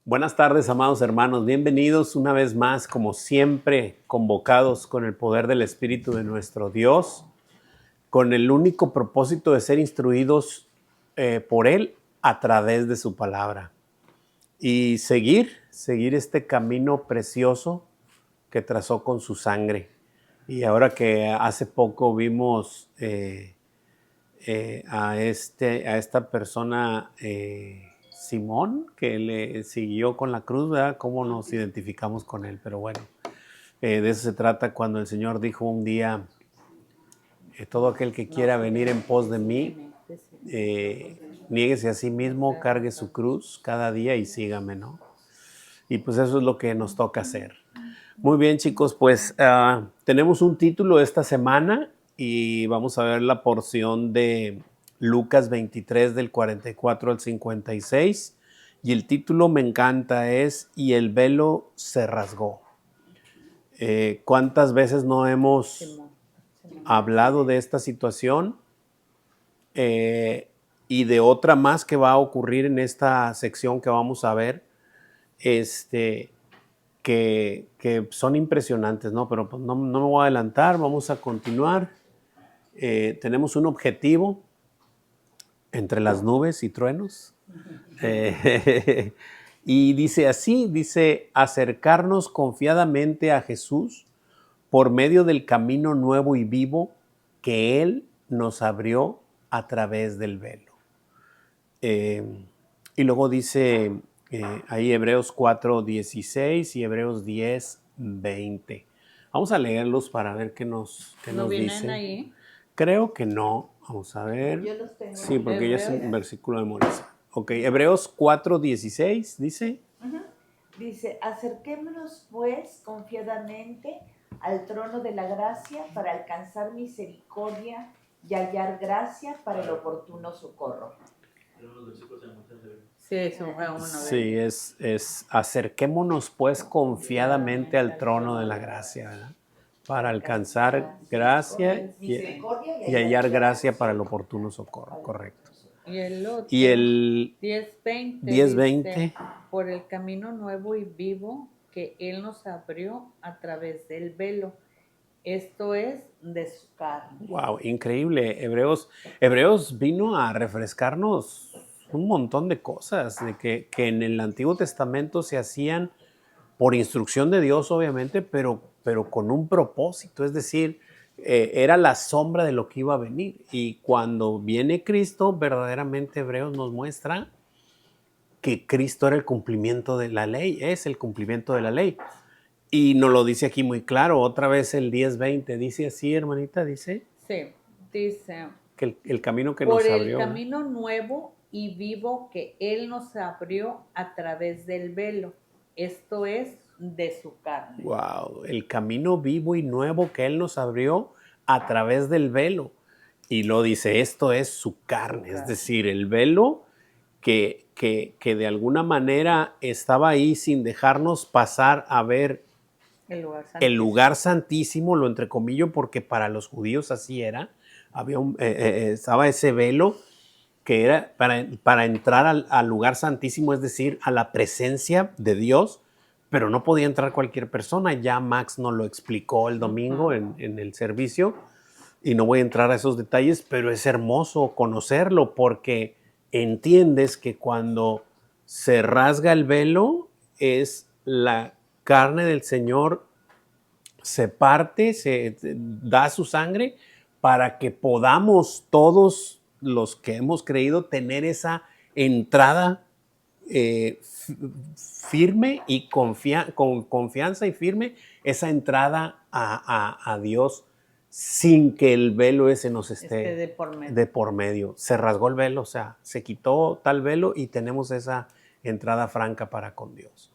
Buenas tardes, amados hermanos. Bienvenidos una vez más, como siempre, convocados con el poder del Espíritu de nuestro Dios, con el único propósito de ser instruidos por Él a través de su palabra y seguir este camino precioso que trazó con su sangre. Y ahora que hace poco vimos a esta persona, Simón, que le siguió con la cruz, ¿verdad? ¿Cómo nos identificamos con él? Pero bueno, de eso se trata cuando el Señor dijo un día, todo aquel que quiera venir en pos de mí, niéguese a sí mismo, cargue su cruz cada día y sígame, ¿no? Y pues eso es lo que nos toca hacer. Muy bien, chicos, pues tenemos un título esta semana y vamos a ver la porción de Lucas 23 del 44 al 56. Y el título me encanta, es "Y el velo se rasgó". ¿Cuántas veces no hemos hablado de esta situación? Y de otra más que va a ocurrir en esta sección que vamos a ver, que son impresionantes, ¿no? Pero pues no me voy a adelantar, vamos a continuar. Tenemos un objetivo entre las nubes y truenos. Y dice así, dice, acercarnos confiadamente a Jesús por medio del camino nuevo y vivo que Él nos abrió a través del velo. Y luego dice ahí Hebreos 4:16 y Hebreos 10:20. Vamos a leerlos para ver qué nos vienen dice. ahí? Creo que no. Vamos a ver. Yo los tengo. Sí, porque ya es un versículo memorizado. Ok, Hebreos 4:16 dice. Dice, acerquémonos pues confiadamente al trono de la gracia para alcanzar misericordia y hallar gracia para el oportuno socorro. Sí, eso fue uno de Sí, es acerquémonos pues confiadamente al trono de la gracia, ¿verdad? Para alcanzar gracia y hallar gracia para el oportuno socorro, correcto. Y el otro, Y el 10:20 10:20, dice, por el camino nuevo y vivo que Él nos abrió a través del velo, esto es, de su carne. wow, increíble. Hebreos vino a refrescarnos un montón de cosas, de que en el Antiguo Testamento se hacían por instrucción de Dios, obviamente, pero con un propósito, es decir, era la sombra de lo que iba a venir. Y cuando viene Cristo, verdaderamente Hebreos nos muestra que Cristo era el cumplimiento de la ley, es el cumplimiento de la ley. Y nos lo dice aquí muy claro, otra vez el 10:20, dice así, hermanita, dice. Sí, dice, Que el camino que nos abrió. Por el camino nuevo y vivo que Él nos abrió a través del velo, esto es, de su carne. Wow, el camino vivo y nuevo que Él nos abrió a través del velo. Y lo dice, esto es su carne, es decir, el velo que de alguna manera estaba ahí sin dejarnos pasar a ver el lugar santísimo, lo entrecomillo porque para los judíos así era, había estaba ese velo que era para entrar al lugar santísimo, es decir, a la presencia de Dios, pero no podía entrar cualquier persona. Ya Max nos lo explicó el domingo en el servicio y no voy a entrar a esos detalles, pero es hermoso conocerlo porque entiendes que cuando se rasga el velo es la carne del Señor, se parte, se da su sangre para que podamos todos los que hemos creído tener esa entrada firme y con confianza y firme, esa entrada a Dios sin que el velo ese nos esté de por medio. Se rasgó el velo, o sea, se quitó tal velo y tenemos esa entrada franca para con Dios.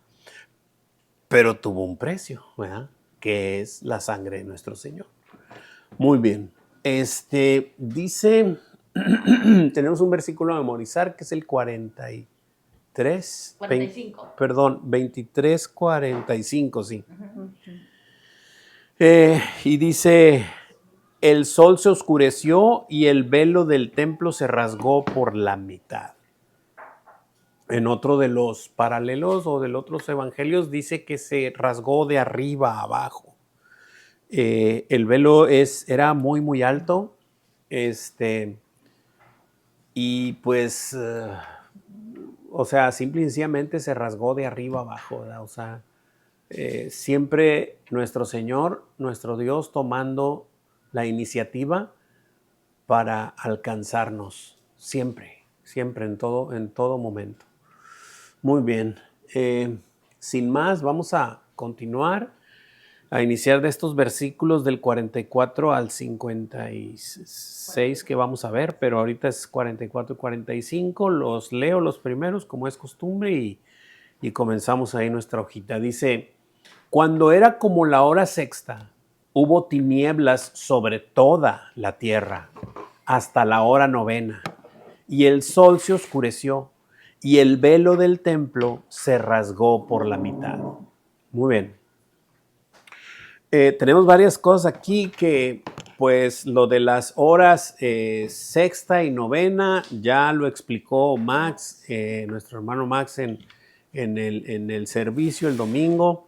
Pero tuvo un precio, ¿verdad? Que es la sangre de nuestro Señor. Muy bien. Dice, tenemos un versículo a memorizar que es el 45. 23:45, sí. Y dice, el sol se oscureció y el velo del templo se rasgó por la mitad. En otro de los paralelos o de los otros evangelios dice que se rasgó de arriba a abajo. El velo era muy, muy alto. Y pues, o sea, simple y sencillamente se rasgó de arriba abajo, ¿verdad? O sea, siempre nuestro Señor, nuestro Dios, tomando la iniciativa para alcanzarnos, siempre, siempre, en todo momento. Muy bien, sin más, vamos a continuar, a iniciar de estos versículos del 44 al 56 que vamos a ver, pero ahorita es 44 y 45, los leo los primeros como es costumbre y comenzamos ahí nuestra hojita. Dice: cuando era como la hora sexta, hubo tinieblas sobre toda la tierra hasta la hora novena, y el sol se oscureció, y el velo del templo se rasgó por la mitad. Muy bien. Tenemos varias cosas aquí que, pues, lo de las horas sexta y novena ya lo explicó Max, nuestro hermano Max, en el servicio el domingo.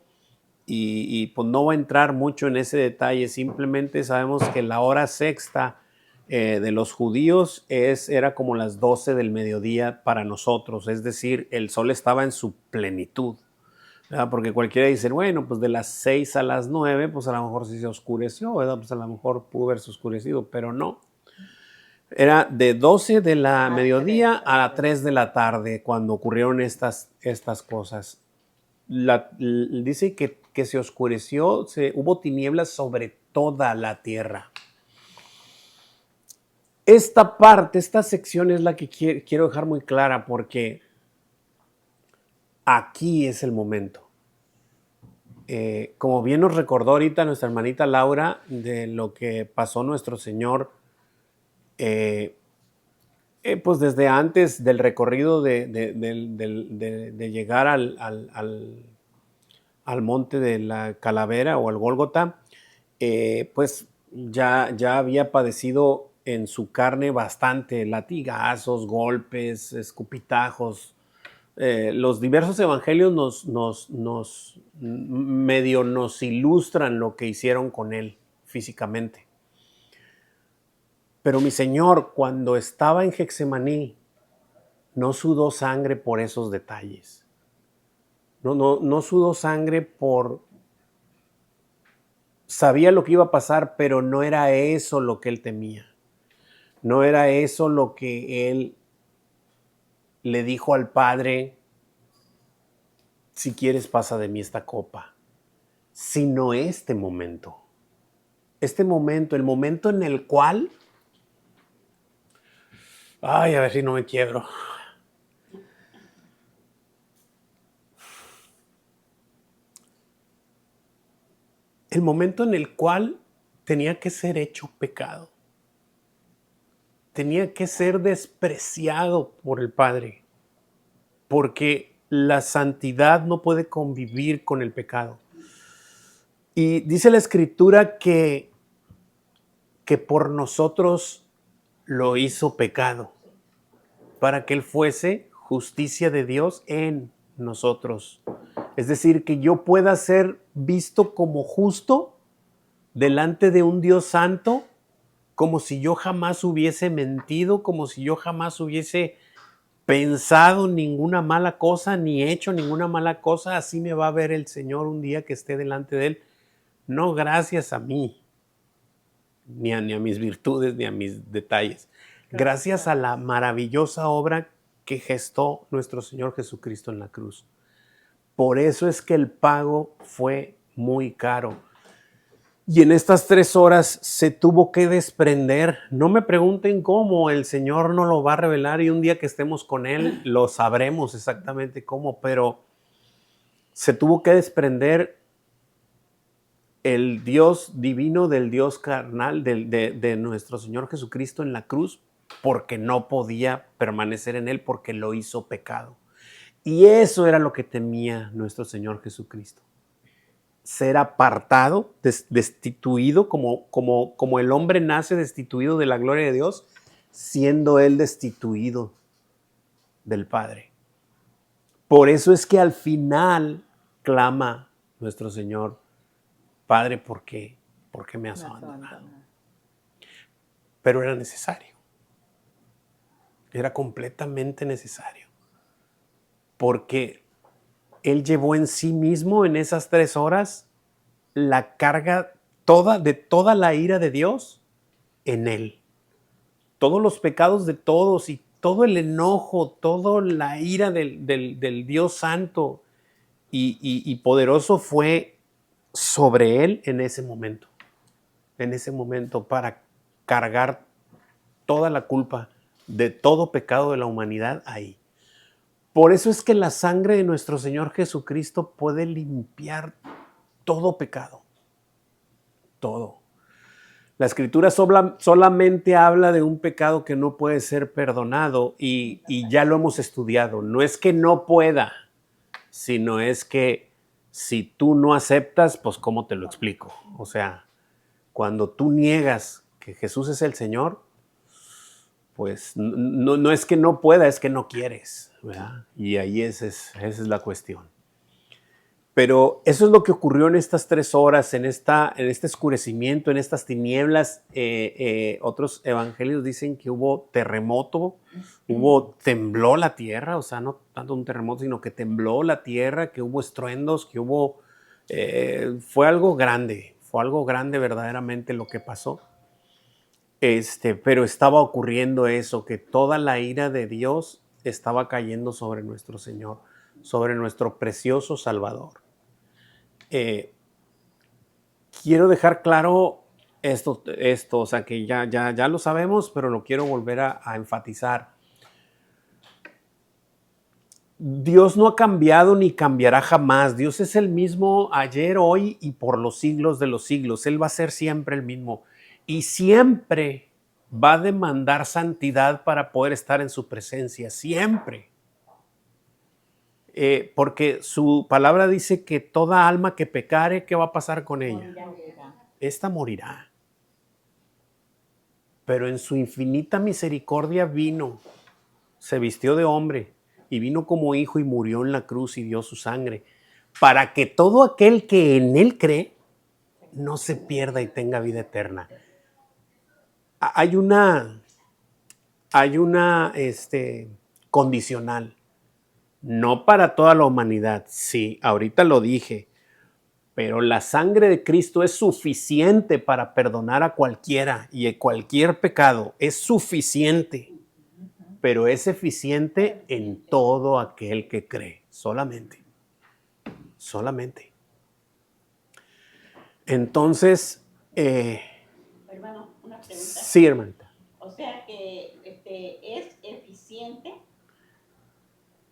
Y pues no voy a entrar mucho en ese detalle, simplemente sabemos que la hora sexta de los judíos era como las 12 del mediodía para nosotros, es decir, el sol estaba en su plenitud, ¿verdad? Porque cualquiera dice, bueno, pues de las 6 a las 9, pues a lo mejor sí se oscureció, ¿verdad? Pues a lo mejor pudo haberse oscurecido, pero no. Era de 12 de la mediodía a las 3 de la tarde cuando ocurrieron estas cosas. Dice que se oscureció, hubo tinieblas sobre toda la tierra. Esta parte, esta sección es la que quiero dejar muy clara porque aquí es el momento. Como bien nos recordó ahorita nuestra hermanita Laura de lo que pasó nuestro Señor, pues desde antes del recorrido de llegar al monte de la Calavera o al Gólgota, pues ya había padecido en su carne bastante latigazos, golpes, escupitajos. Los diversos evangelios medio nos ilustran lo que hicieron con él físicamente. Pero mi Señor, cuando estaba en Getsemaní, no sudó sangre por esos detalles. No sudó sangre por... Sabía lo que iba a pasar, pero no era eso lo que él temía. No era eso lo que él le dijo al Padre: si quieres pasa de mí esta copa. Sino este momento. Este momento, el momento en el cual... Ay, a ver si no me quiebro. El momento en el cual tenía que ser hecho pecado. Tenía que ser despreciado por el Padre. Porque la santidad no puede convivir con el pecado. Y dice la Escritura que por nosotros lo hizo pecado, para que Él fuese justicia de Dios en nosotros. Es decir, que yo pueda ser visto como justo delante de un Dios santo, como si yo jamás hubiese mentido, como si yo jamás hubiese pensado ninguna mala cosa, ni hecho ninguna mala cosa. Así me va a ver el Señor un día que esté delante de Él. No gracias a mí, ni a mis virtudes, ni a mis detalles. Gracias a la maravillosa obra que gestó nuestro Señor Jesucristo en la cruz. Por eso es que el pago fue muy caro. Y en estas 3 horas se tuvo que desprender. No me pregunten cómo, el Señor nos lo va a revelar y un día que estemos con Él lo sabremos exactamente cómo, pero se tuvo que desprender el Dios divino del Dios carnal, de nuestro Señor Jesucristo en la cruz, porque no podía permanecer en Él, porque lo hizo pecado. Y eso era lo que temía nuestro Señor Jesucristo. Ser apartado, destituido, como el hombre nace destituido de la gloria de Dios, siendo Él destituido del Padre. Por eso es que al final clama nuestro Señor, Padre, ¿por qué? ¿Por qué me has abandonado? Pero era necesario. Era completamente necesario. Porque Él llevó en sí mismo en esas 3 horas la carga de toda la ira de Dios en Él. Todos los pecados de todos y todo el enojo, toda la ira del Dios Santo y poderoso fue sobre Él en ese momento para cargar toda la culpa de todo pecado de la humanidad ahí. Por eso es que la sangre de nuestro Señor Jesucristo puede limpiar todo pecado. Todo. La Escritura solamente habla de un pecado que no puede ser perdonado y ya lo hemos estudiado. No es que no pueda, sino es que si tú no aceptas, pues ¿cómo te lo explico? O sea, cuando tú niegas que Jesús es el Señor, pues no es que no pueda, es que no quieres, ¿verdad? Y ahí esa es la cuestión. Pero eso es lo que ocurrió en estas 3 horas, en este oscurecimiento, en estas tinieblas. Otros evangelios dicen que hubo terremoto, tembló la tierra, o sea, no tanto un terremoto, sino que tembló la tierra, que hubo estruendos, que hubo... fue algo grande verdaderamente lo que pasó. Pero estaba ocurriendo eso, que toda la ira de Dios estaba cayendo sobre nuestro Señor, sobre nuestro precioso Salvador. Quiero dejar claro esto, o sea, que ya lo sabemos, pero lo quiero volver a enfatizar. Dios no ha cambiado ni cambiará jamás. Dios es el mismo ayer, hoy y por los siglos de los siglos. Él va a ser siempre el mismo. Y siempre va a demandar santidad para poder estar en su presencia. Siempre. Porque su palabra dice que toda alma que pecare, ¿qué va a pasar con ella? Esta morirá. Pero en su infinita misericordia vino, se vistió de hombre y vino como hijo y murió en la cruz y dio su sangre, para que todo aquel que en él cree no se pierda y tenga vida eterna. Hay una condicional. No para toda la humanidad, sí, ahorita lo dije, pero la sangre de Cristo es suficiente para perdonar a cualquiera y a cualquier pecado, es suficiente, pero es eficiente en todo aquel que cree, solamente. Entonces, hermano, una pregunta. Sí, hermanita. O sea que es eficiente.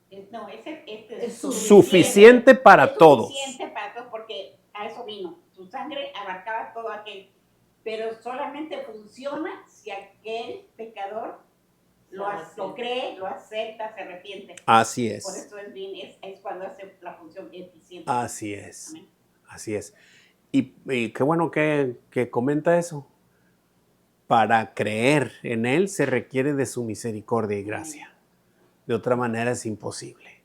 Es suficiente para todos. Suficiente para todos porque a eso vino. Su sangre abarcaba todo aquel. Pero solamente funciona si aquel pecador lo cree, lo acepta, se arrepiente. Así es. Por eso es cuando hace la función eficiente. Así es. Amén. Así es. Y qué bueno que comenta eso. Para creer en Él se requiere de su misericordia y gracia. De otra manera es imposible,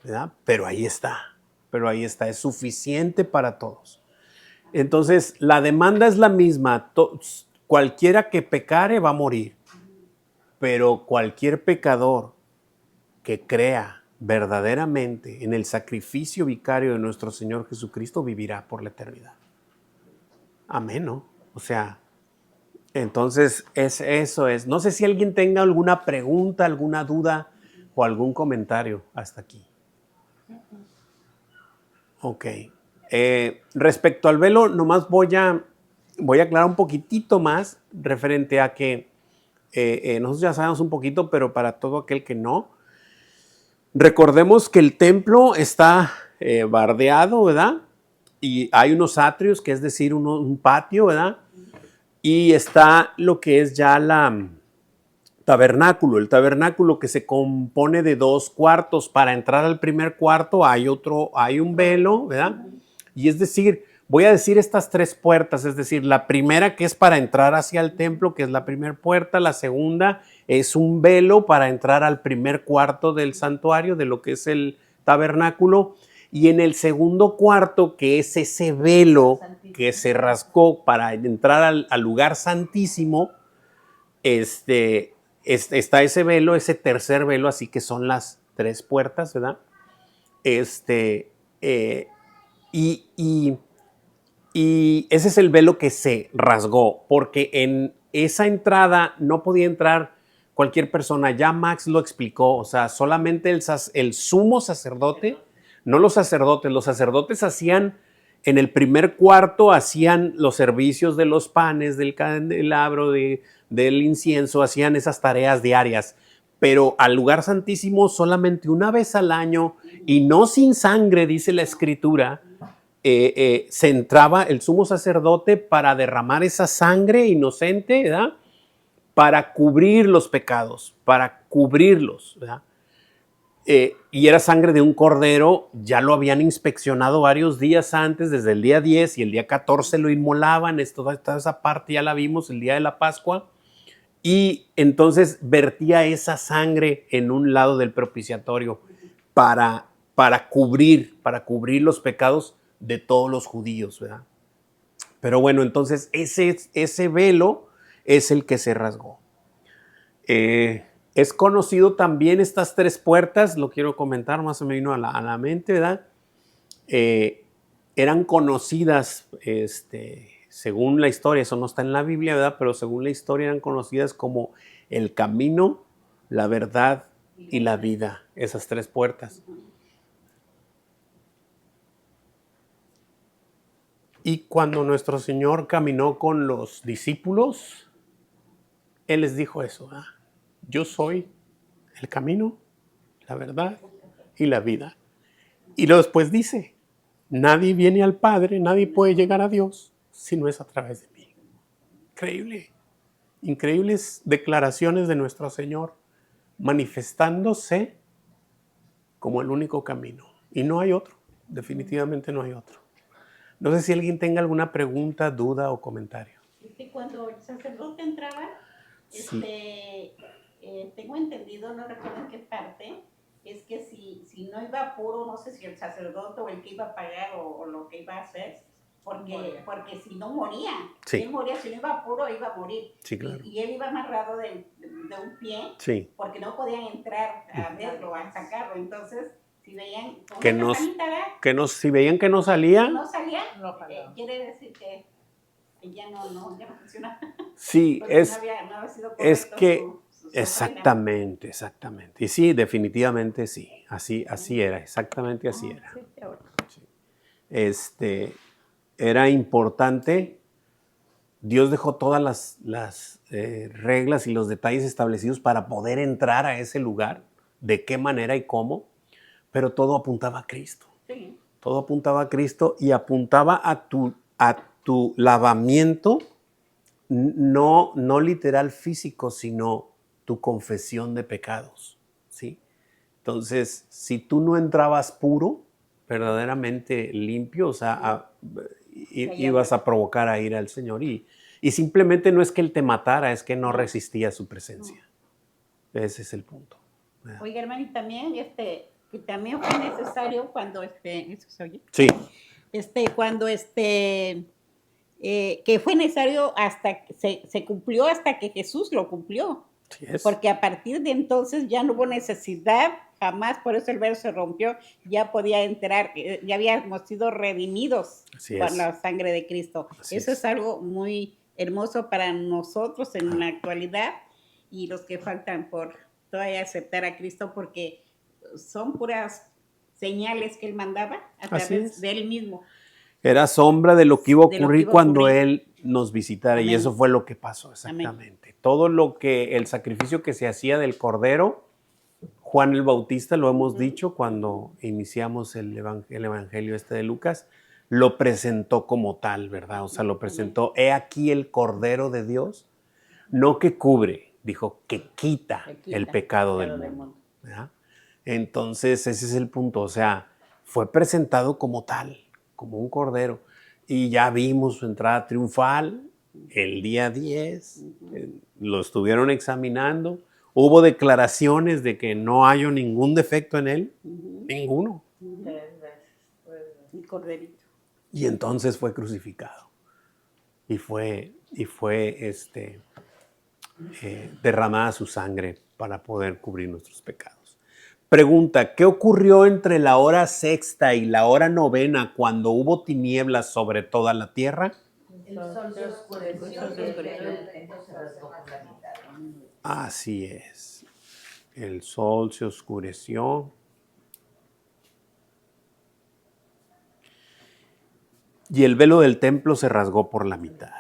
¿verdad? Pero ahí está, es suficiente para todos. Entonces, la demanda es la misma. Cualquiera que pecare va a morir, pero cualquier pecador que crea verdaderamente en el sacrificio vicario de nuestro Señor Jesucristo vivirá por la eternidad. Amén, ¿no? O sea, entonces eso es. No sé si alguien tenga alguna pregunta, alguna duda o algún comentario hasta aquí. Ok. Respecto al velo, nomás voy a aclarar un poquitito más referente a que nosotros ya sabemos un poquito, pero para todo aquel que no, recordemos que el templo está bardeado, ¿verdad? Y hay unos atrios, que es decir, un patio, ¿verdad? Y está lo que es ya el tabernáculo que se compone de 2 cuartos. Para entrar al primer cuarto hay un velo, ¿verdad? Y es decir, voy a decir estas 3 puertas, es decir, la primera que es para entrar hacia el templo, que es la primera puerta, la segunda es un velo para entrar al primer cuarto del santuario, de lo que es el tabernáculo. Y en el segundo cuarto, que es ese velo que se rasgó para entrar al lugar santísimo, está ese velo, ese tercer velo, así que son las 3 puertas, ¿verdad? Y ese es el velo que se rasgó, porque en esa entrada no podía entrar cualquier persona. Ya Max lo explicó, o sea, solamente el sumo sacerdote, no los sacerdotes hacían, en el primer cuarto hacían los servicios de los panes, del candelabro, del incienso, hacían esas tareas diarias, pero al lugar santísimo solamente una vez al año, y no sin sangre, dice la Escritura, se entraba el sumo sacerdote para derramar esa sangre inocente, ¿verdad? Para cubrir los pecados, para cubrirlos, ¿verdad? Y era sangre de un cordero, ya lo habían inspeccionado varios días antes, desde el día 10 y el día 14 lo inmolaban, toda esa parte ya la vimos el día de la Pascua, y entonces vertía esa sangre en un lado del propiciatorio para cubrir los pecados de todos los judíos, ¿verdad? Pero bueno, entonces ese velo es el que se rasgó. Es conocido también estas 3 puertas, lo quiero comentar, más o menos a la mente, ¿verdad? Eran conocidas, según la historia, eso no está en la Biblia, ¿verdad? Pero según la historia eran conocidas como el camino, la verdad y la vida, esas 3 puertas. Y cuando nuestro Señor caminó con los discípulos, Él les dijo eso, ¿verdad? Yo soy el camino, la verdad y la vida. Y luego después dice, nadie viene al Padre, nadie puede llegar a Dios si no es a través de mí. Increíble. Increíbles declaraciones de nuestro Señor manifestándose como el único camino. Y no hay otro, definitivamente no hay otro. No sé si alguien tenga alguna pregunta, duda o comentario. Cuando el sacerdote entraba, Sí. Tengo entendido, no recuerdo en qué parte, es que si no iba puro, no sé si el sacerdote o el que iba a pagar o lo que iba a hacer, porque si no moría. Sí. Si él moría, si no iba puro, iba a morir. Sí, claro. Y él iba amarrado de un pie, Sí. porque no podían entrar a verlo, a sacarlo. Entonces, si veían si veían que no salía, quiere decir que ya no funciona. Sí, no había sido es que su exactamente. Y sí, definitivamente sí. Así era, exactamente así era. Sí. Era importante. Dios dejó todas las reglas y los detalles establecidos para poder entrar a ese lugar, de qué manera y cómo, pero todo apuntaba a Cristo. Sí. Todo apuntaba a Cristo y apuntaba a tu lavamiento, no literal físico, sino tu confesión de pecados, ¿sí? Entonces, si tú no entrabas puro, verdaderamente limpio, o sea, ibas a provocar a ira al Señor. Y simplemente no es que Él te matara, es que no resistía su presencia. Ese es el punto. Oiga, hermano, y también, que también fue necesario cuando, ¿eso se oye? Sí. Cuando, que fue necesario se cumplió hasta que Jesús lo cumplió. Sí es. Porque a partir de entonces ya no hubo necesidad, jamás, por eso el velo se rompió, ya podía entrar, ya habíamos sido redimidos por la sangre de Cristo. Eso es algo muy hermoso para nosotros en la actualidad y los que faltan por todavía aceptar a Cristo, porque son puras señales que Él mandaba a través de Él mismo. Era sombra de lo que iba a ocurrir cuando Él nos visitara. Amén. Y eso fue lo que pasó exactamente. Amén. Todo el sacrificio que se hacía del Cordero, Juan el Bautista, lo hemos dicho cuando iniciamos el Evangelio de Lucas, lo presentó como tal, ¿verdad? O sea, lo presentó, he aquí el Cordero de Dios, no que cubre, dijo que quita el pecado del mundo. ¿Verdad? Entonces, ese es el punto, o sea, fue presentado como tal, como un cordero. Y ya vimos su entrada triunfal el día 10, lo estuvieron examinando, Hubo declaraciones de que no hay ningún defecto en él, ninguno. 3 veces. 3 veces. El corderito. Y entonces fue crucificado. Y fue derramada su sangre para poder cubrir nuestros pecados. Pregunta, ¿qué ocurrió entre la hora sexta y la hora novena cuando hubo tinieblas sobre toda la tierra? El sol se oscureció y el velo del templo se rasgó por la mitad. Así es. El sol se oscureció. Y el velo del templo se rasgó por la mitad.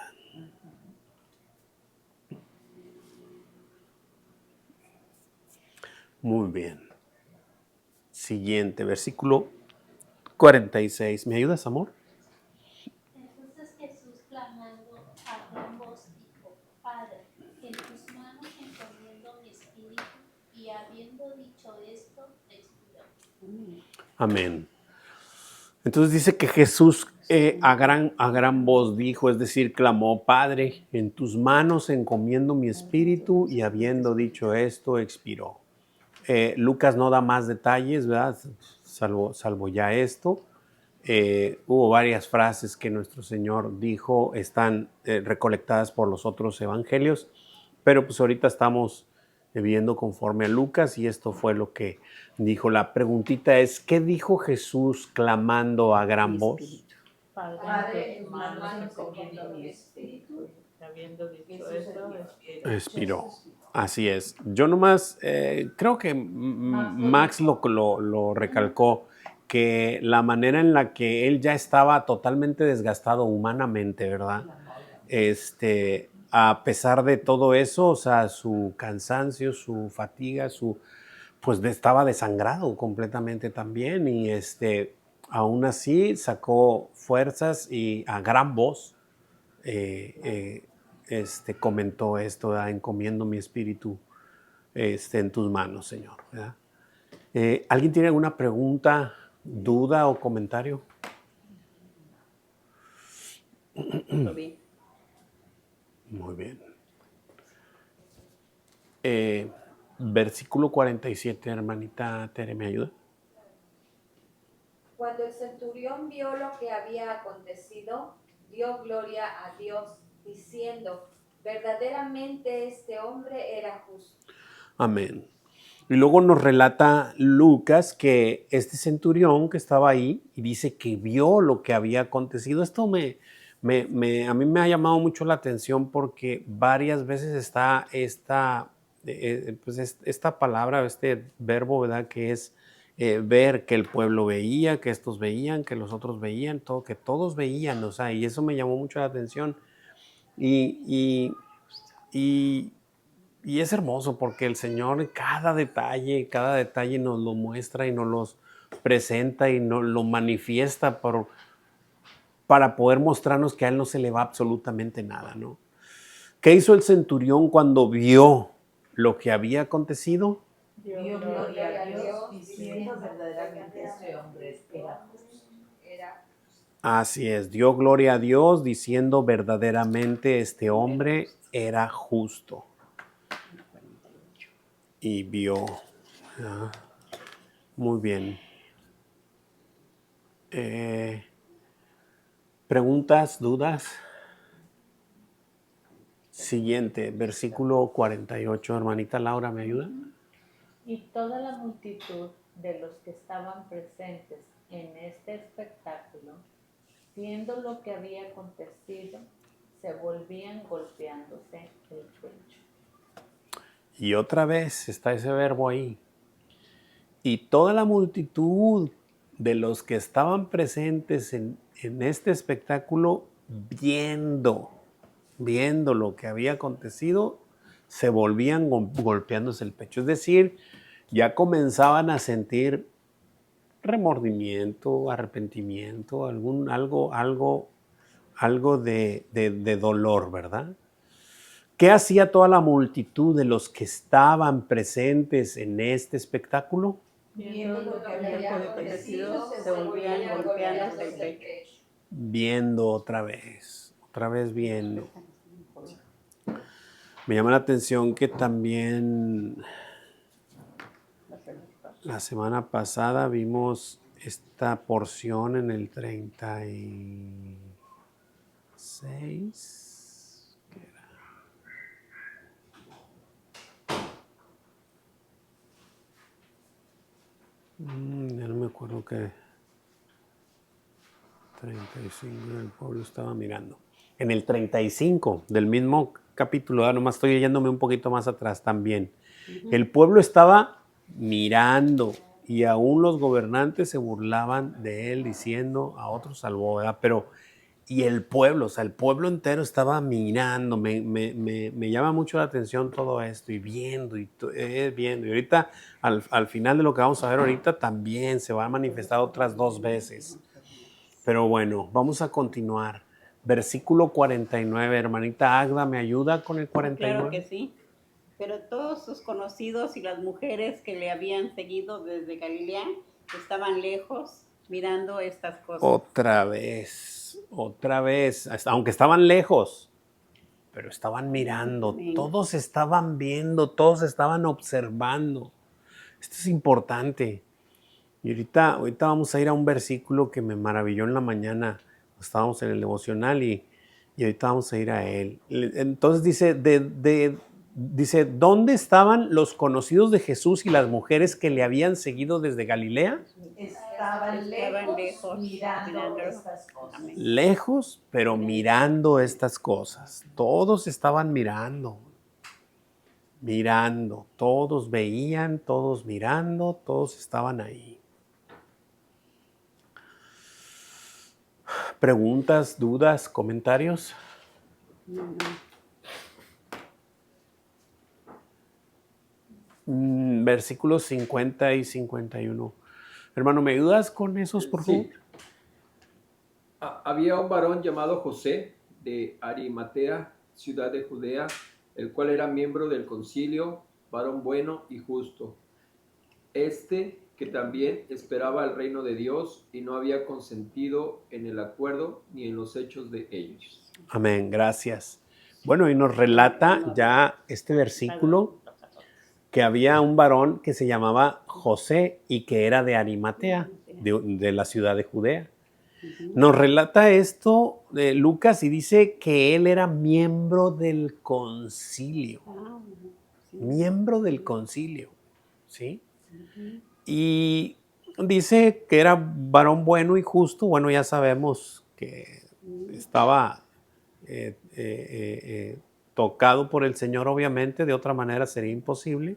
Muy bien. Siguiente, versículo 46. ¿Me ayudas, amor? Entonces Jesús, clamando a gran voz, dijo: Padre, en tus manos encomiendo mi espíritu. Y habiendo dicho esto, expiró. Amén. Entonces dice que Jesús a gran voz dijo, es decir, clamó: Padre, en tus manos encomiendo mi espíritu, y habiendo dicho esto, expiró. Lucas no da más detalles, ¿verdad? Salvo ya esto. Hubo varias frases que nuestro Señor dijo, están recolectadas por los otros evangelios, pero pues ahorita estamos viendo conforme a Lucas y esto fue lo que dijo. La preguntita es, ¿qué dijo Jesús clamando a gran voz? Padre, en tus manos encomiendo mi espíritu. Habiendo dicho Jesús esto, Expiró. Así es. Yo nomás creo que Max lo recalcó, que la manera en la que él ya estaba totalmente desgastado humanamente, ¿verdad? A pesar de todo eso, o sea, su cansancio, su fatiga, pues estaba desangrado completamente también y aún así sacó fuerzas y a gran voz comentó esto, ¿verdad? Encomiendo mi espíritu en tus manos, Señor, ¿verdad? ¿Alguien tiene alguna pregunta, duda o comentario? Lo vi. Muy bien. Versículo 47, hermanita Tere, ¿me ayuda? Cuando el centurión vio lo que había acontecido, dio gloria a Dios, diciendo: verdaderamente este hombre era justo. Amén. Y luego nos relata Lucas que este centurión que estaba ahí y dice que vio lo que había acontecido. Esto a mí me ha llamado mucho la atención porque varias veces está esta palabra, este verbo, ¿verdad? Que es ver, que el pueblo veía, que estos veían, que los otros veían, que todos veían, o sea, y eso me llamó mucho la atención. Y es hermoso porque el Señor cada detalle nos lo muestra y nos los presenta y nos lo manifiesta para poder mostrarnos que a Él no se le va absolutamente nada, ¿no? ¿Qué hizo el centurión cuando vio lo que había acontecido? Dio gloria a Dios, diciendo verdaderamente este hombre era justo. Así es, dio gloria a Dios diciendo verdaderamente este hombre era justo. Y vio. Muy bien. ¿Preguntas, dudas? Siguiente, versículo 48. Hermanita Laura, ¿me ayuda? Y toda la multitud de los que estaban presentes en este espectáculo, viendo lo que había acontecido, se volvían golpeándose el pecho. Y otra vez está ese verbo ahí. Y toda la multitud de los que estaban presentes en este espectáculo, viendo lo que había acontecido, se volvían golpeándose el pecho. Es decir, ya comenzaban a sentir remordimiento, arrepentimiento, algo de dolor, ¿verdad? ¿Qué hacía toda la multitud de los que estaban presentes en este espectáculo? Viendo lo que había acontecido, se volvían golpeándose el pecho. Viendo otra vez viendo. Me llama la atención que también la semana pasada vimos esta porción en el 36. ¿Qué era? Ya no me acuerdo qué. 35, el pueblo estaba mirando. En el 35 del mismo capítulo, nomás estoy yéndome un poquito más atrás también. El pueblo estaba mirando y aún los gobernantes se burlaban de él diciendo a otros salvó, ¿verdad? Pero, y el pueblo, o sea, el pueblo entero estaba mirando, me llama mucho la atención todo esto y viendo y viendo. Y ahorita, al final de lo que vamos a ver ahorita, también se va a manifestar otras 2 veces. Pero bueno, vamos a continuar. Versículo 49, hermanita Agda, ¿me ayuda con el 49? Claro que sí. Pero todos sus conocidos y las mujeres que le habían seguido desde Galilea estaban lejos mirando estas cosas. Otra vez, aunque estaban lejos, pero estaban mirando, Amén. todos estaban viendo, todos estaban observando. Esto es importante. Y ahorita vamos a ir a un versículo que me maravilló en la mañana. Estábamos en el devocional y ahorita vamos a ir a él. Entonces dice, ¿dónde estaban los conocidos de Jesús y las mujeres que le habían seguido desde Galilea? Estaban lejos mirando estas cosas. Amén. Lejos, pero mirando estas cosas. Todos estaban mirando, todos veían, todos mirando, todos estaban ahí. ¿Preguntas, dudas, comentarios? Versículos 50 y 51. Hermano, ¿me ayudas con esos, por favor? Sí. Había un varón llamado José de Arimatea, ciudad de Judea, el cual era miembro del concilio, varón bueno y justo. Que también esperaba el reino de Dios y no había consentido en el acuerdo ni en los hechos de ellos. Amén, gracias. Bueno, y nos relata ya este versículo que había un varón que se llamaba José y que era de Arimatea, de la ciudad de Judea. Nos relata esto de Lucas y dice que él era miembro del concilio. Miembro del concilio, ¿sí? Y dice que era varón bueno y justo. Bueno, ya sabemos que estaba tocado por el Señor, obviamente, de otra manera sería imposible.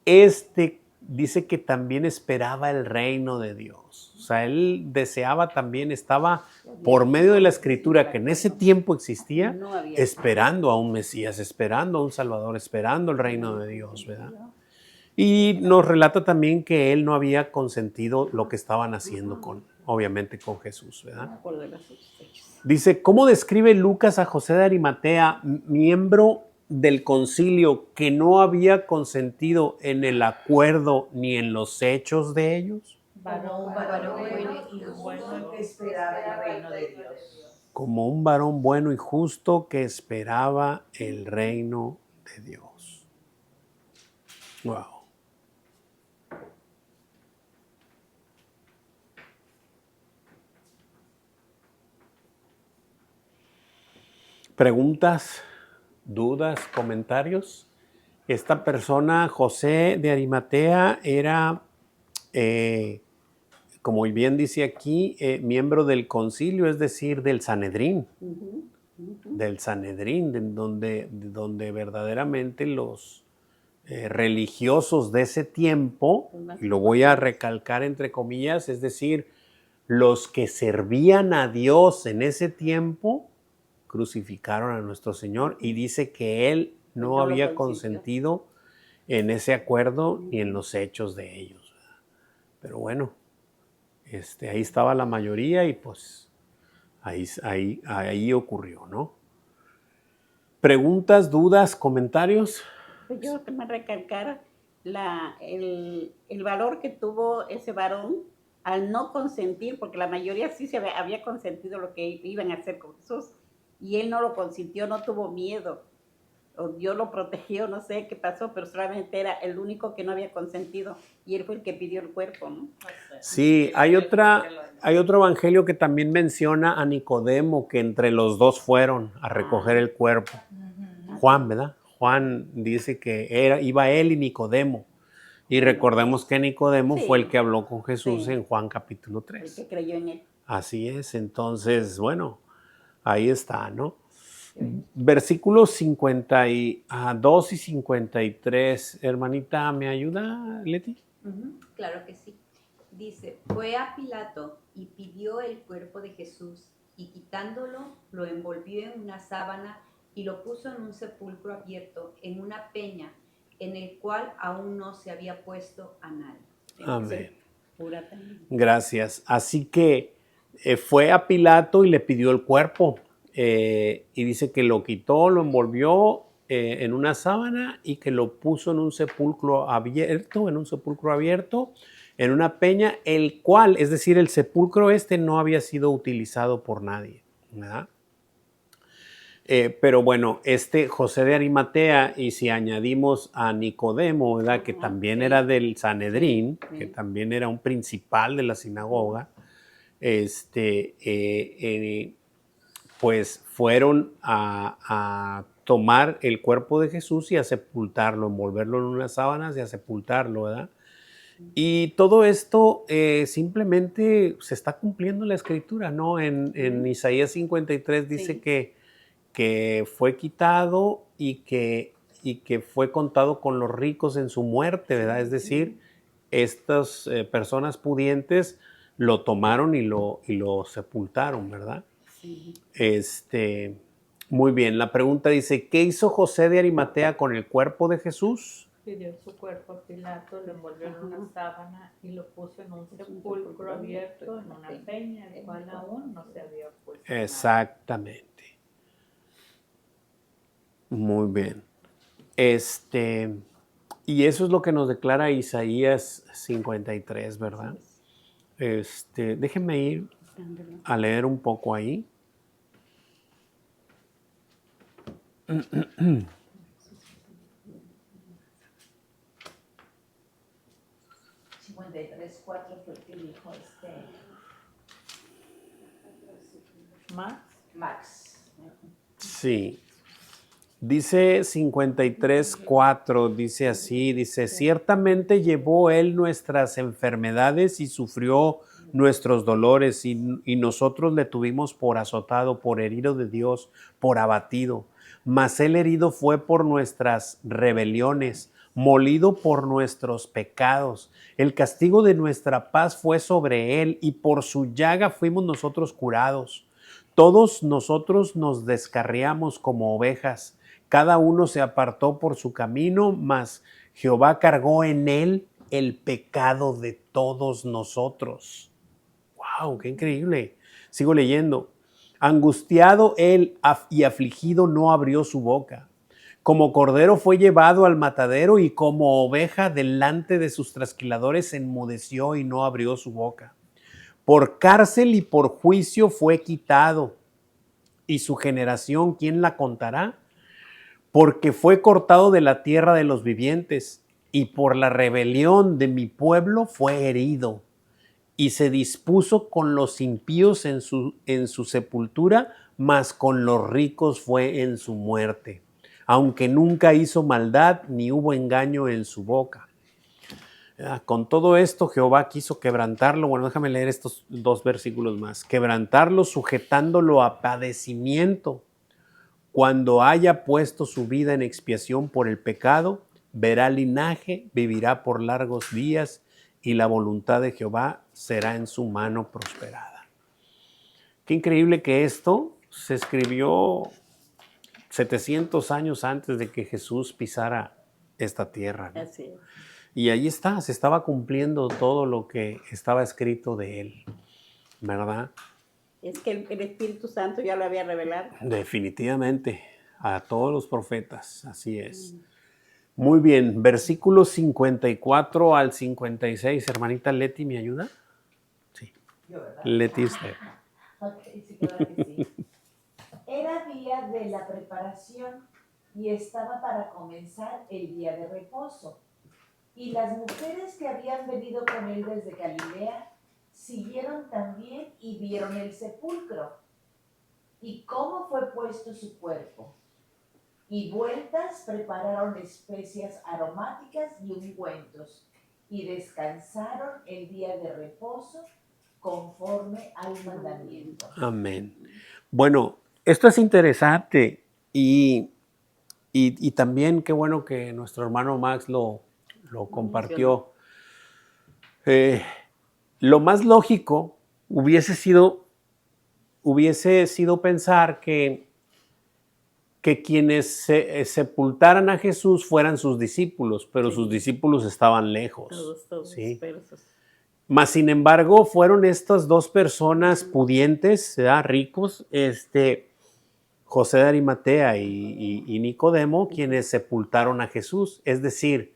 Dice que también esperaba el reino de Dios. O sea, él deseaba también, estaba por medio de la escritura que en ese tiempo existía, esperando a un Mesías, esperando a un Salvador, esperando el reino de Dios, ¿verdad? Y nos relata también que él no había consentido lo que estaban haciendo obviamente con Jesús, ¿verdad? Dice, ¿cómo describe Lucas a José de Arimatea, miembro del concilio, que no había consentido en el acuerdo ni en los hechos de ellos? Varón bueno y bueno que esperaba el reino de Dios. Como un varón bueno y justo que esperaba el reino de Dios. Wow. ¿Preguntas, dudas, comentarios? Esta persona, José de Arimatea, era, como bien dice aquí, miembro del concilio, es decir, del Sanedrín. Del Sanedrín, donde verdaderamente los religiosos de ese tiempo, y lo voy a recalcar entre comillas, es decir, los que servían a Dios en ese tiempo, crucificaron a nuestro Señor y dice que Él no había consentido en ese acuerdo ni en los hechos de ellos. Pero bueno, ahí estaba la mayoría y pues ahí ocurrió, ¿no? ¿Preguntas, dudas, comentarios? Pues yo que me recalcara el valor que tuvo ese varón al no consentir, porque la mayoría sí se había consentido lo que iban a hacer con Jesús, y él no lo consintió, no tuvo miedo o Dios lo protegió, no sé qué pasó, pero solamente era el único que no había consentido y él fue el que pidió el cuerpo, ¿no? Sí, hay otro evangelio que también menciona a Nicodemo, que entre los dos fueron a recoger el cuerpo. Juan, ¿verdad? Juan dice que iba él y Nicodemo. Y recordemos que Nicodemo Sí. fue el que habló con Jesús Sí. en Juan capítulo El 3. que creyó en él. Así es, entonces, bueno, ahí está, ¿no? Versículos 52 y 53. Hermanita, ¿me ayuda, Leti? Claro que sí. Dice, fue a Pilato y pidió el cuerpo de Jesús y quitándolo lo envolvió en una sábana y lo puso en un sepulcro abierto, en una peña, en el cual aún no se había puesto a nadie. Amén. Pura también. Gracias. Así que fue a Pilato y le pidió el cuerpo. Y dice que lo quitó, lo envolvió en una sábana y que lo puso en un sepulcro abierto, en una peña, el cual, es decir, el sepulcro no había sido utilizado por nadie, ¿verdad? Pero bueno, José de Arimatea, y si añadimos a Nicodemo, ¿verdad? Que también sí. era del Sanedrín, Sí. que también era un principal de la sinagoga, pues fueron a tomar el cuerpo de Jesús y a sepultarlo, envolverlo en unas sábanas y a sepultarlo, ¿verdad? Y todo esto simplemente se está cumpliendo la escritura, ¿no? En Isaías 53 dice Sí. que fue quitado y que fue contado con los ricos en su muerte, ¿verdad? Es decir, estas personas pudientes lo tomaron y lo sepultaron, ¿verdad? Sí. Muy bien, la pregunta dice, ¿qué hizo José de Arimatea con el cuerpo de Jesús? Pidió su cuerpo a Pilato, lo envolvió en una sábana y lo puso en un sepulcro abierto en una peña, el cual aún no se había puesto nada. Exactamente. Muy bien. Y eso es lo que nos declara Isaías 53, ¿verdad? Déjenme ir a leer un poco ahí. ¿53:4 fue el que dijo Max? Sí. Dice 53:4, dice así, dice, ciertamente llevó él nuestras enfermedades y sufrió nuestros dolores y nosotros le tuvimos por azotado, por herido de Dios, por abatido. Mas él herido fue por nuestras rebeliones, molido por nuestros pecados. El castigo de nuestra paz fue sobre él y por su llaga fuimos nosotros curados. Todos nosotros nos descarriamos como ovejas. Cada uno se apartó por su camino, mas Jehová cargó en él el pecado de todos nosotros. ¡Wow! ¡Qué increíble! Sigo leyendo. Angustiado él y afligido no abrió su boca. Como cordero fue llevado al matadero y como oveja delante de sus trasquiladores enmudeció y no abrió su boca. Por cárcel y por juicio fue quitado. ¿Y su generación quién la contará? Porque fue cortado de la tierra de los vivientes, y por la rebelión de mi pueblo fue herido, y se dispuso con los impíos en su sepultura, mas con los ricos fue en su muerte, aunque nunca hizo maldad, ni hubo engaño en su boca. Con todo esto Jehová quiso quebrantarlo. Bueno, déjame leer estos 2 versículos más. Quebrantarlo, sujetándolo a padecimiento. Cuando haya puesto su vida en expiación por el pecado, verá linaje, vivirá por largos días y la voluntad de Jehová será en su mano prosperada. Qué increíble que esto se escribió 700 años antes de que Jesús pisara esta tierra, ¿no? Así es. Y ahí está, se estaba cumpliendo todo lo que estaba escrito de él, ¿verdad? Es que el Espíritu Santo ya lo había revelado. Definitivamente, a todos los profetas, así es. Muy bien, versículos 54 al 56. Hermanita Leti, ¿me ayuda? Sí. Yo, ¿verdad? Leti, usted. Ok, sí, claro que sí. Era día de la preparación y estaba para comenzar el día de reposo. Y las mujeres que habían venido con él desde Galilea siguieron también y vieron el sepulcro y cómo fue puesto su cuerpo. Y vueltas prepararon especias aromáticas y ungüentos y descansaron el día de reposo conforme al mandamiento. Amén. Bueno, esto es interesante y también qué bueno que nuestro hermano Max lo compartió. Lo más lógico hubiese sido pensar que quienes sepultaran a Jesús fueran sus discípulos, pero sus discípulos estaban lejos. Todos ¿sí? dispersos. Mas, sin embargo, fueron estas dos personas pudientes, ricos, José de Arimatea y Nicodemo, quienes sepultaron a Jesús. Es decir,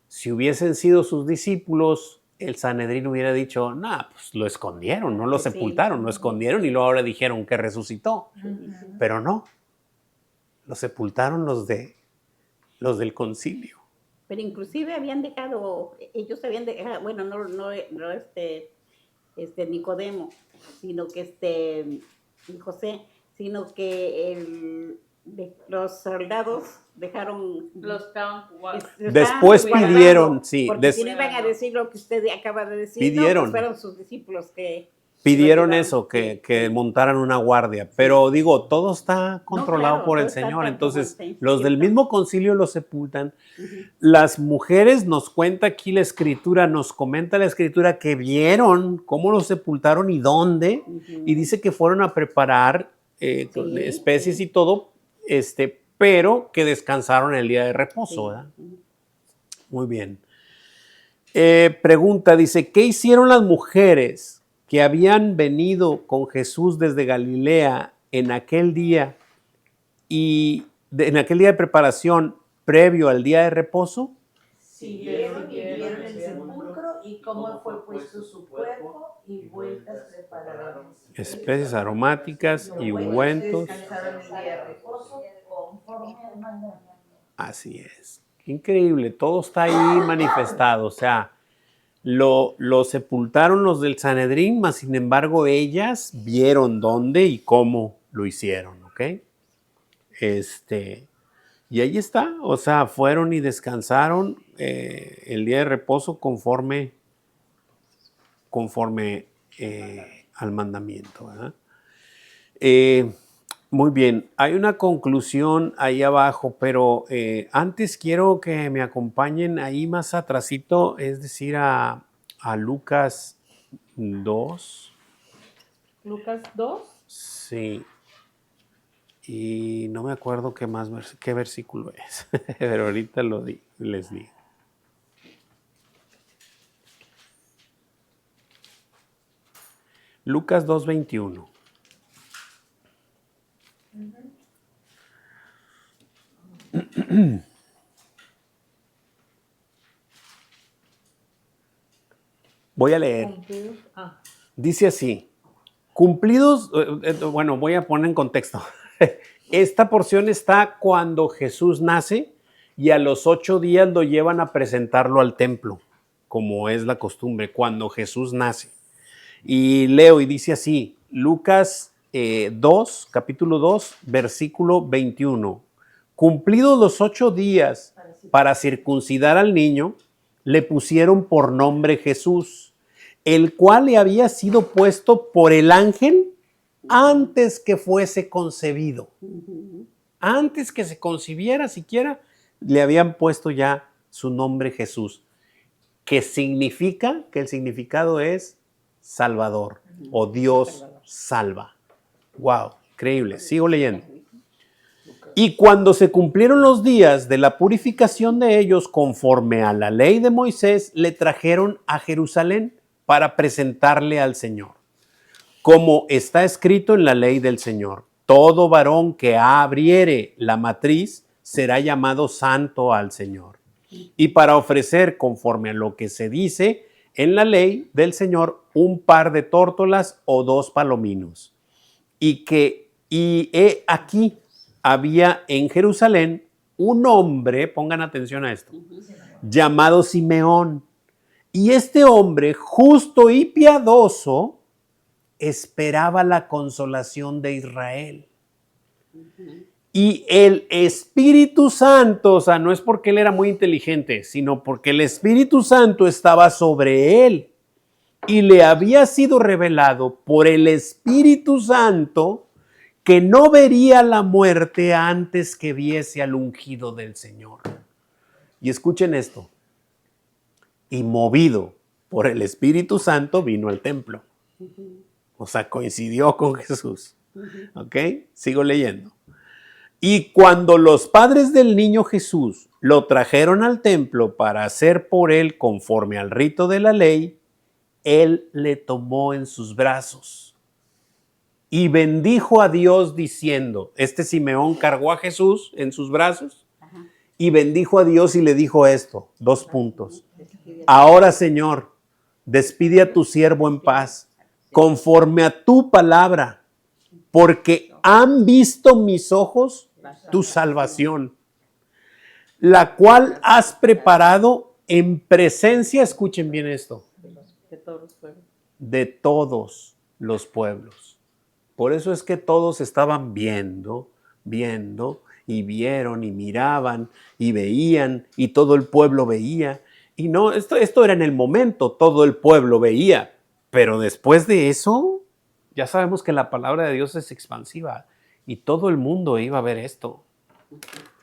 si hubiesen sido sus discípulos, el Sanedrín hubiera dicho, pues lo escondieron, no lo sepultaron, lo escondieron y luego ahora dijeron que resucitó. Pero no, lo sepultaron los del concilio. Pero inclusive habían dejado, ellos habían dejado, bueno, no Nicodemo, sino que José, sino que los soldados dejaron. Los estaban jugando. Después pidieron, porque si no iban a decir lo que usted acaba de decir, pidieron, fueron sus discípulos que pidieron eso, que montaran una guardia. Pero digo, todo está controlado por el Señor. Entonces, los del mismo concilio lo sepultan. Las mujeres nos cuenta aquí la Escritura, nos comenta la Escritura que vieron cómo lo sepultaron y dónde. Y dice que fueron a preparar especies y todo, pero que descansaron el día de reposo, ¿verdad? Muy bien. Pregunta, dice, ¿qué hicieron las mujeres que habían venido con Jesús desde Galilea en aquel día de preparación previo al día de reposo? Siguieron y vieron el sepulcro y cómo fue puesto su cuerpo y vueltas prepararon especies aromáticas y ungüentos. Descansaron el día de reposo conforme al mandamiento. Así es. Increíble, todo está ahí manifestado. O sea, lo sepultaron los del Sanedrín, mas sin embargo ellas vieron dónde y cómo lo hicieron, ¿ok? Y ahí está, o sea, fueron y descansaron el día de reposo conforme al mandamiento, ¿verdad? Muy bien, hay una conclusión ahí abajo, pero antes quiero que me acompañen ahí más atrasito, es decir, a Lucas 2. Lucas 2. Sí. Y no me acuerdo qué versículo es, pero ahorita les digo. Lucas 2:21. Voy a leer. Dice así, cumplidos, bueno, voy a poner en contexto. Esta porción está cuando Jesús nace y a los 8 días lo llevan a presentarlo al templo, como es la costumbre, cuando Jesús nace. Y leo y dice así, Lucas 2, capítulo 2, versículo 21. Cumplidos los 8 días para circuncidar al niño, le pusieron por nombre Jesús, el cual le había sido puesto por el ángel antes que fuese concebido. Antes que se concibiera siquiera, le habían puesto ya su nombre Jesús, que significa, que el significado es Salvador o Dios salva. Wow, increíble. Sigo leyendo. Y cuando se cumplieron los días de la purificación de ellos conforme a la ley de Moisés, le trajeron a Jerusalén para presentarle al Señor. Como está escrito en la ley del Señor, todo varón que abriere la matriz será llamado santo al Señor. Y para ofrecer, conforme a lo que se dice en la ley del Señor, un par de tórtolas o 2 palominos. Y he aquí había en Jerusalén un hombre, pongan atención a esto, llamado Simeón. Y este hombre, justo y piadoso, esperaba la consolación de Israel. Y el Espíritu Santo, o sea, no es porque él era muy inteligente, sino porque el Espíritu Santo estaba sobre él y le había sido revelado por el Espíritu Santo que no vería la muerte antes que viese al ungido del Señor. Y escuchen esto. Y movido por el Espíritu Santo vino al templo. O sea, coincidió con Jesús. ¿Ok? Sigo leyendo. Y cuando los padres del niño Jesús lo trajeron al templo para hacer por él conforme al rito de la ley, él le tomó en sus brazos y bendijo a Dios diciendo, este Simeón cargó a Jesús en sus brazos y bendijo a Dios y le dijo esto, 2 puntos. Ahora, Señor, despide a tu siervo en paz, conforme a tu palabra, porque han visto mis ojos tu salvación, la cual has preparado en presencia, escuchen bien esto, de todos los pueblos. Por eso es que todos estaban viendo y vieron y miraban y veían y todo el pueblo veía. Y no, esto era en el momento, todo el pueblo veía, pero después de eso, ya sabemos que la palabra de Dios es expansiva y todo el mundo iba a ver esto.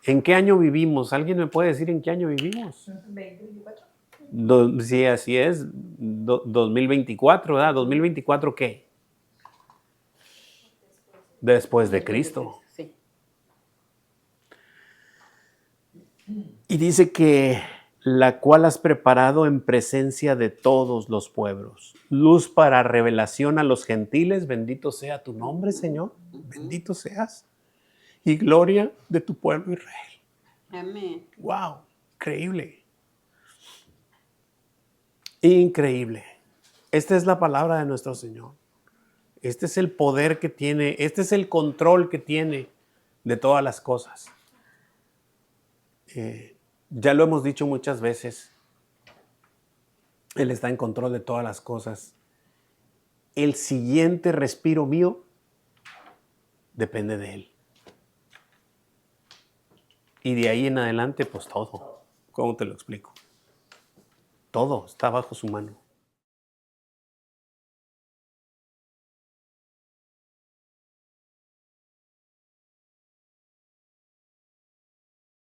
¿En qué año vivimos? ¿Alguien me puede decir en qué año vivimos? 2024. Sí, así es, 2024, ¿verdad? ¿2024 qué? Después de Cristo. Sí. Y dice que la cual has preparado en presencia de todos los pueblos. Luz para revelación a los gentiles. Bendito sea tu nombre, Señor. Bendito seas. Y gloria de tu pueblo Israel. Amén. ¡Wow! Increíble. Increíble. Esta es la palabra de nuestro Señor. Este es el poder que tiene. Este es el control que tiene de todas las cosas. Ya lo hemos dicho muchas veces. Él está en control de todas las cosas. El siguiente respiro mío depende de Él. Y de ahí en adelante, pues todo. ¿Cómo te lo explico? Todo está bajo su mano.